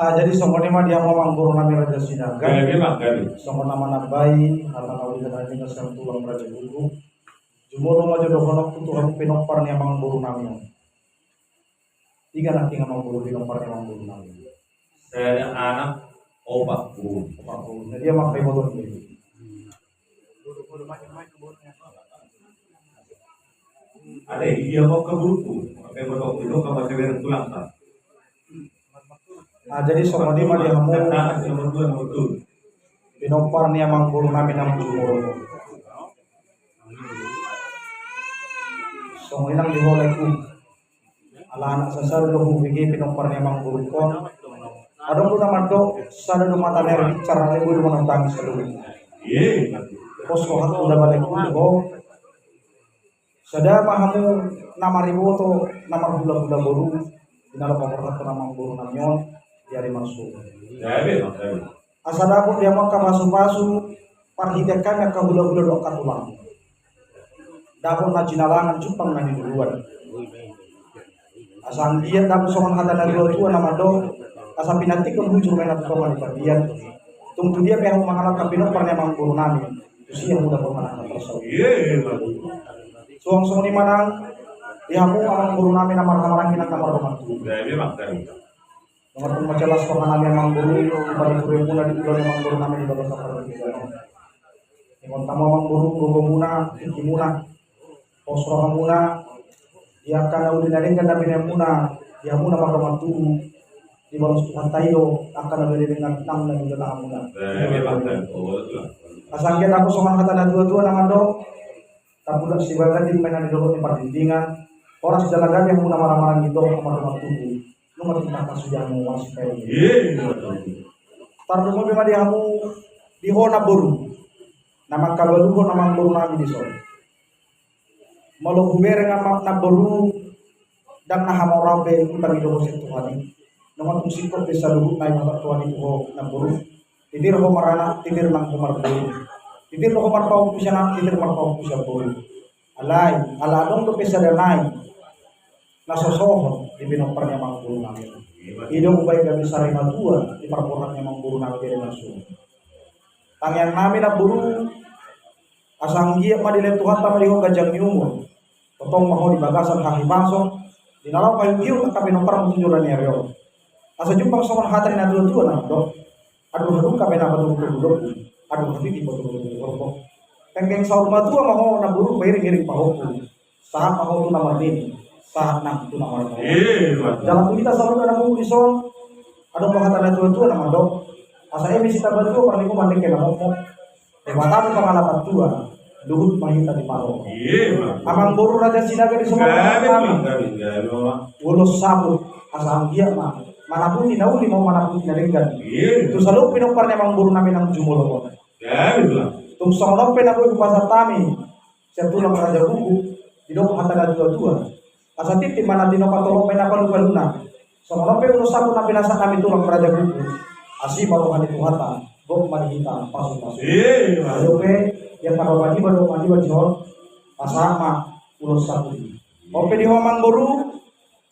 Jadi songkone mah dia mau mangguru nami Raja Sinaga. Gari. Songkone nama nabai karena kawin dan hanya ngasam tulang Raja Buku. Jumoro mah jodoh honok tuh kamu pinopar nih mangguru nami. Tiga nanti nggak mangguru pinopar nih mangguru nami. Saya ada anak opak bu. Jadi dia makai motor ini. Ada dia mau ke buku. Pakai motor itu kamu cewek pulang tak? Jadi songkone mah dia mau pinopar nih mangguru nami nang jumoro. Song inang diholeku ala anak sasar do bigi pinompar nemang burukon adong do namado sada do mata ner bicara le do manang sa do pos ko hat udah balik ko sada mahamu nama ribu to nama gula boru dinalo pakorhat ko namang boru namyon diari masuk asada ko dia mau pasu parhitekan ka gula do katulang dapur na jinalangan cupang na duluan. Asang dia dapur soman hata na dua tua nama do. Asa pinantik ko hujur na toman pabian. Tungtu dia yang mangalap kapino parnya mangguru nami. Itu yang mudah pemanahan tersebut. Suang ni manang dihamu amang guru nami namar hina kamar rumah tu. Nomor tu majalah soman nami mangguru pada guru mula di bulan mangguru nami di bawah sakar di sana. Yang tamu mangguru muna muna Osro muna dia akan udah naring kan tapi muna dia muna makamantu di bawah Tuhan tayo akan ada dengan tang dan juga muna. Asal kita aku soman kata dan dua nama do tak pula si bagai di mana di dalam tempat bimbingan orang sudah lagi yang muna marah-marah gitu makamantu nomor kita sudah mau masuk kayak ini. Taruh mau bima dia kamu di hona boru nama kabaluho nama boru nami di sore. Malu hubere ngamak na boru dan na hamorabe utang ido sa Tuhan. Naman kung sikop sa luhut na yung Tuhan ito na boru. Tidir ho marana, tidir lang kumar boru. Tidir ho marpaw ko siya na, tidir marpaw ko siya boru. Alay, aladong to pesa danay. Nasosohon, di binompar niya mga boru namin. Ido ubay kami sa rin matua, di parporan niya mga boru namin din masuk. Tangyang namin na boru, asang giyak madilim Tuhan tamaliho gajang ni umur. Totong maho di bagasan hahimaso dinalaw kayo kiyo at kami nung parang tunjuran niya rin. Asa jumpang soman hatan na tuwa na do. Aduh kami na patulog aduh hindi patulog. Kengkeng sa umatua maho na buru pairing-iring pahoku. Sahap maho ito na marin. Sahap na ito na marin. Dalam kita selalu na mong ison. Aduh hatan na tuwa na do. Asa emisita ba tuwa parang ko manding kaya na mo. Matapos pangalapat tua, duhut mahita di paro. Amang boru Raja Sinaga di Sumatera kami. Ulos sabut asal dia mah. Manapun tinauli mau manapun tinalinggan. Itu selalu pinopar amang boru namin ang jumulo. Tung songlong penapoy pasar tami. Siya tulang Raja Buku. Didok hataga dua-dua. Asa titip mana dinopatolong penapalugaluna. Songlong pe ulos sabut na pinasa kami tulang Raja Buku. Asi baru hadi Tuhatan. Bok manihita pasok. Ayo yang kalau mandi bajol pasama ulos satu. Ope di homang boru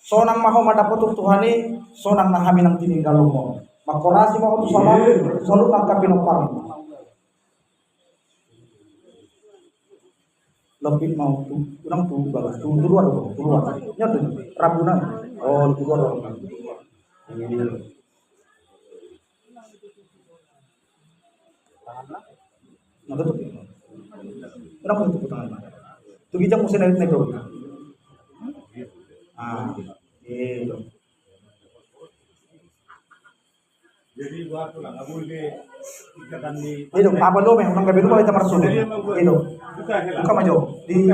sonang maho madapotuk Tuhani sonang nahami nang tininggal mo. Makorasi mo tu selalu tangkap pinopar. Lebih mau urang tu bagus turuan. Nya tu Rabunan. Oh turuan. Nagatup. Kenapa itu tangan? Tugi jang musin naik bro. Itu. Jadi waktu lah, nggak boleh ikatan di. Itu apa lo memang nggak betul kita marsun. Itu. Buka maju di.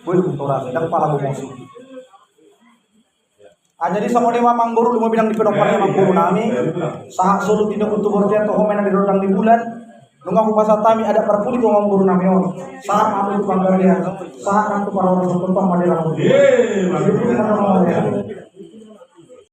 Boleh kutora, dan kepala bomosi. Jadi sama ni mamang boru lima bilang di pedoparnya mangguru nami. Sahak solo tidak untuk bertiap toh mena di rodang di bulan. Nunggu aku pasal tami ada perpuli tuh mangguru nami on. Sahak aku tu bangga dia. Sahak aku para orang tertentu madela.